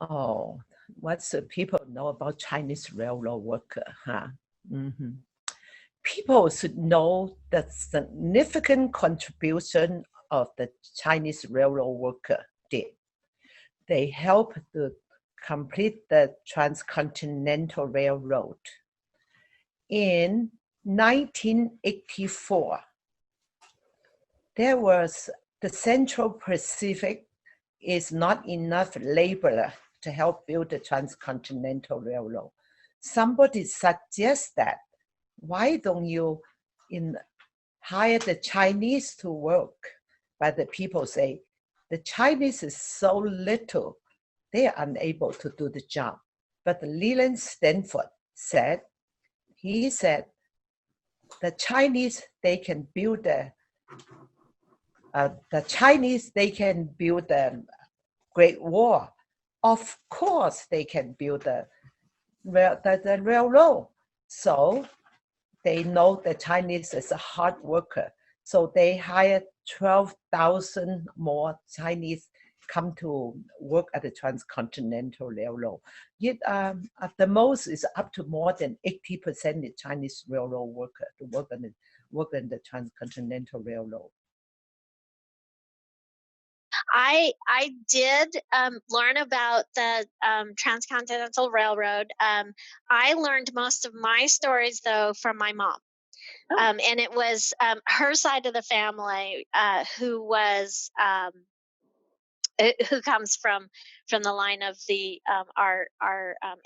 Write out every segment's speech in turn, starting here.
Oh, what's the people know about Chinese railroad worker, huh? Mhm. People should know the significant contribution of the Chinese railroad worker did. They helped to complete the Transcontinental Railroad. In 1984, there was the Central Pacific is not enough labor to help build the Transcontinental Railroad. Somebody suggests that, why don't you hire the Chinese to work? But the people say, the Chinese is so little, they are unable to do the job. But Leland Stanford said, he said, the Chinese, they can build the Chinese, they can build the Great Wall. Of course, they can build the railroad. So they know the Chinese is a hard worker. So they hired 12,000 more Chinese come to work at the Transcontinental Railroad. Yet, at the most, is up to more than 80% of Chinese railroad worker to work in the Transcontinental Railroad. I did learn about the Transcontinental Railroad. I learned most of my stories, though, from my mom. And it was her side of the family who comes from the line of our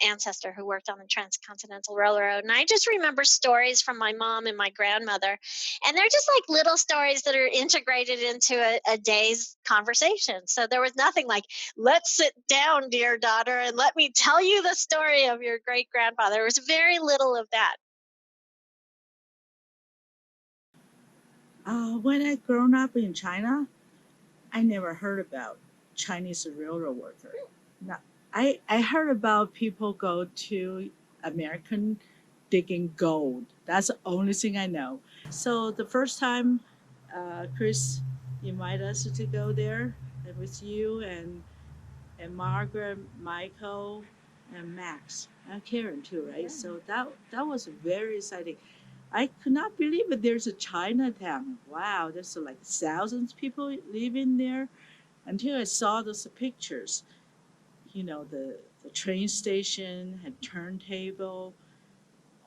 ancestor who worked on the Transcontinental Railroad. And I just remember stories from my mom and my grandmother, and they're just like little stories that are integrated into a day's conversation. So there was nothing like, let's sit down, dear daughter, and let me tell you the story of your great grandfather. There was very little of that. When I grown up in China, I never heard about Chinese railroad worker. Now, I heard about people go to American digging gold. That's the only thing I know. So the first time Chris invited us to go there, and with you and Margaret, Michael, and Max, and Karen too, right? So that was very exciting. I could not believe it. There's a Chinatown. Wow, there's like thousands of people living there. Until I saw those pictures, the train station had turntable,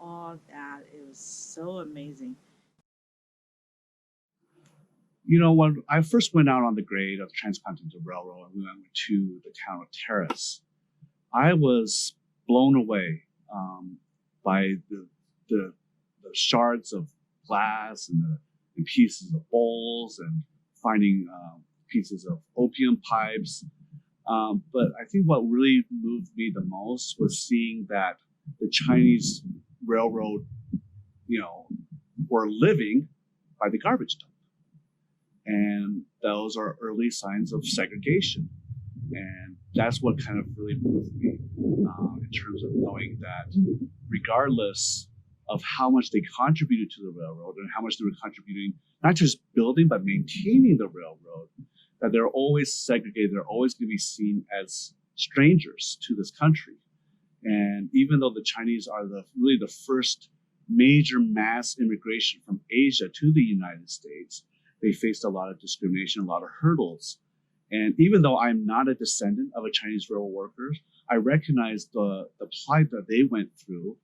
all that. It was so amazing. When I first went out on the grade of the Transcontinental Railroad and we went to the town of Terrace, I was blown away by the shards of glass and pieces of bowls and finding pieces of opium pipes. But I think what really moved me the most was seeing that the Chinese railroad, were living by the garbage dump. And those are early signs of segregation. And that's what kind of really moved me in terms of knowing that regardless of how much they contributed to the railroad and how much they were contributing, not just building, but maintaining the railroad, that they're always segregated. They're always going to be seen as strangers to this country. And even though the Chinese are really the first major mass immigration from Asia to the United States, they faced a lot of discrimination, a lot of hurdles. And even though I'm not a descendant of a Chinese railroad worker, I recognize the plight that they went through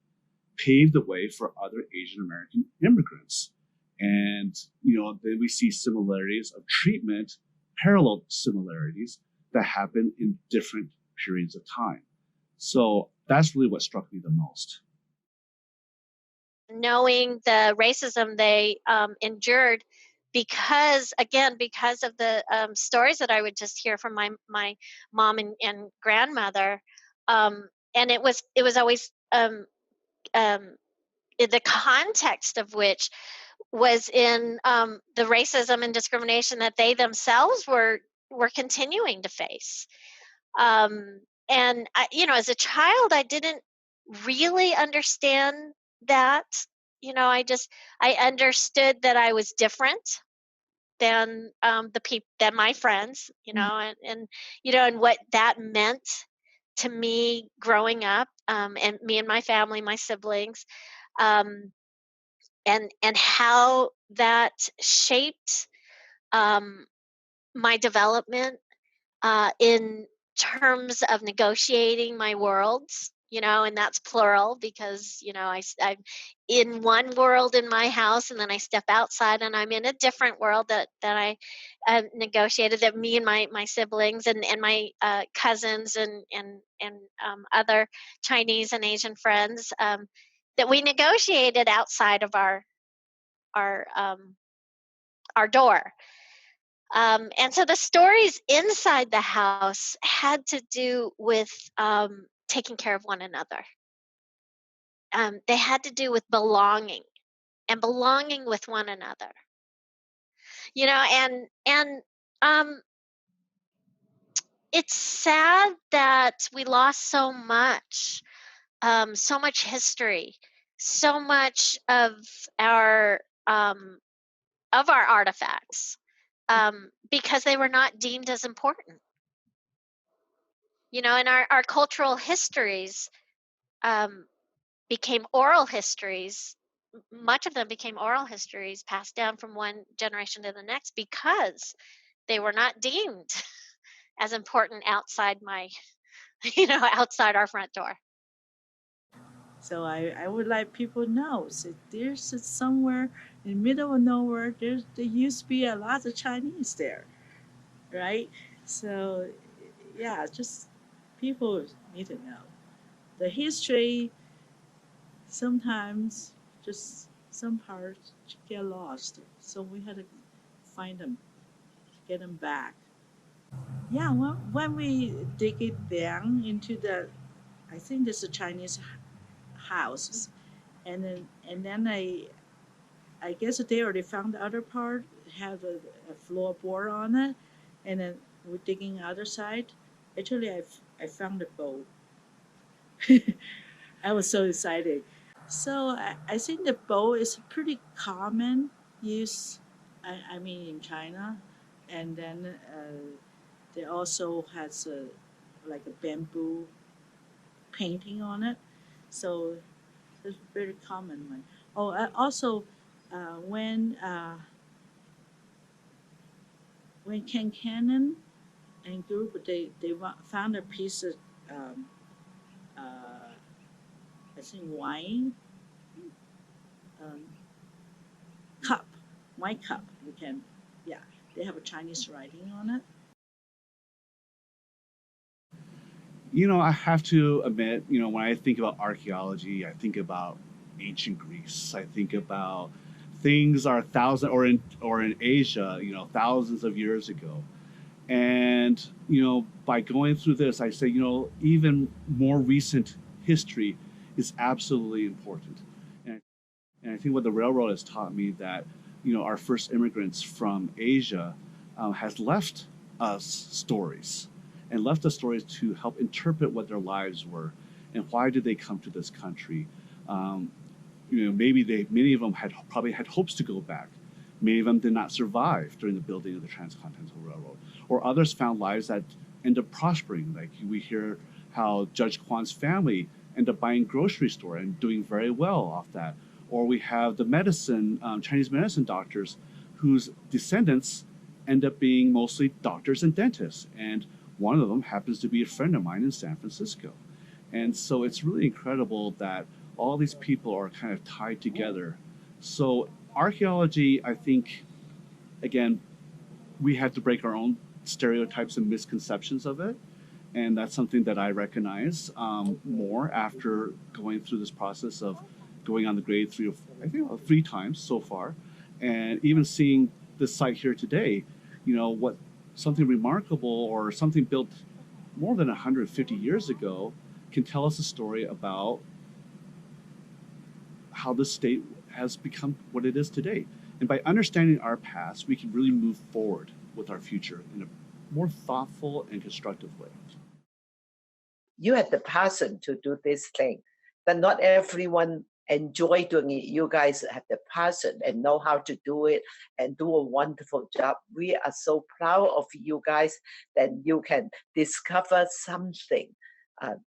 paved the way for other Asian American immigrants. And, then we see similarities of treatment, parallel similarities that happen in different periods of time. So that's really what struck me the most. Knowing the racism they endured because of the stories that I would just hear from my mom and grandmother, and it was always the context of which was in the racism and discrimination that they themselves were continuing to face. And I, as a child, I didn't really understand that. I understood that I was different than than my friends, and what that meant to me growing up, and me and my family, my siblings, and how that shaped my development in terms of negotiating my worlds, and that's plural because, I'm in one world in my house, and then I step outside and I'm in a different world that I negotiated, that me and my siblings and my cousins and other Chinese and Asian friends, that we negotiated outside of our our door. And so the stories inside the house had to do with taking care of one another. They had to do with belonging and belonging with one another. And it's sad that we lost so much history, so much of our artifacts, because they were not deemed as important. And our cultural histories became oral histories. Much of them became oral histories passed down from one generation to the next because they were not deemed as important outside outside our front door. So I would like people to know, so there's somewhere in the middle of nowhere, there used to be a lot of Chinese there, right? So yeah, just people need to know. The history sometimes just some parts get lost. So we had to find them, get them back. Yeah, when we dig it down into the, I think there's a Chinese house, and then I guess they already found the other part, have a floorboard on it, and then we're digging the other side. Actually, I found a boat. I was so excited. So I think the bow is pretty common use. I mean in China, and then they also has like a bamboo painting on it. So it's very common one. Oh, also when Ken Cannon and group found a piece of uh, I think um, cup, wine cup. You can, yeah, they have a Chinese writing on it. I have to admit, when I think about archaeology, I think about ancient Greece. I think about things are thousand or in Asia, thousands of years ago. And by going through this, I say, even more recent history is absolutely important. And, and I think what the railroad has taught me that, our first immigrants from Asia has left us stories and left us stories to help interpret what their lives were and why did they come to this country. Um, many of them probably had hopes to go back. Many of them did not survive during the building of the Transcontinental Railroad, or others found lives that end up prospering. Like we hear how Judge Kwan's family end up buying grocery store and doing very well off that. Or we have the Chinese medicine doctors whose descendants end up being mostly doctors and dentists. And one of them happens to be a friend of mine in San Francisco. And so it's really incredible that all these people are kind of tied together. So archaeology, I think, again, we had to break our own stereotypes and misconceptions of it. And that's something that I recognize more after going through this process of going on the grade three times so far. And even seeing this site here today, what something remarkable or something built more than 150 years ago can tell us a story about how the state has become what it is today. And by understanding our past, we can really move forward with our future in a more thoughtful and constructive way. You have the passion to do this thing, but not everyone enjoy doing it. You guys have the passion and know how to do it and do a wonderful job. We are so proud of you guys that you can discover something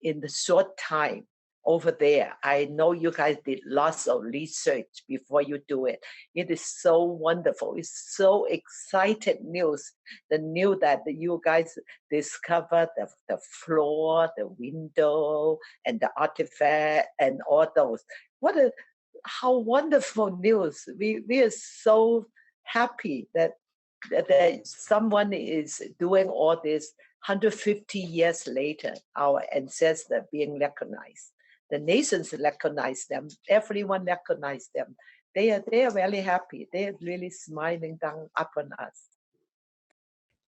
in the short time over there. I know you guys did lots of research before you do it. It is so wonderful. It's so exciting news. The news that you guys discovered the floor, the window, and the artifact, and all those. How wonderful news. We are so happy that someone is doing all this 150 years later, our ancestors being recognized. The nations recognize them, everyone recognize them. They are really happy. They are really smiling down upon us.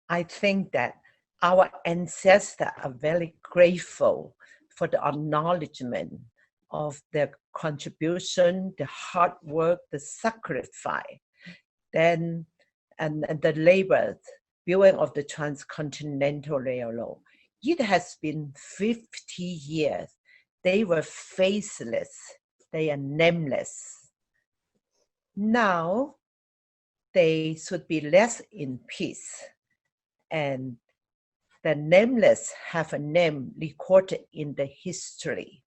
I think that our ancestors are very grateful for the acknowledgement of their contribution, the hard work, the sacrifice, and the labor, building of the Transcontinental Railroad. It has been 50 years. They were faceless. They are nameless. Now, they should be less in peace. And the nameless have a name recorded in the history.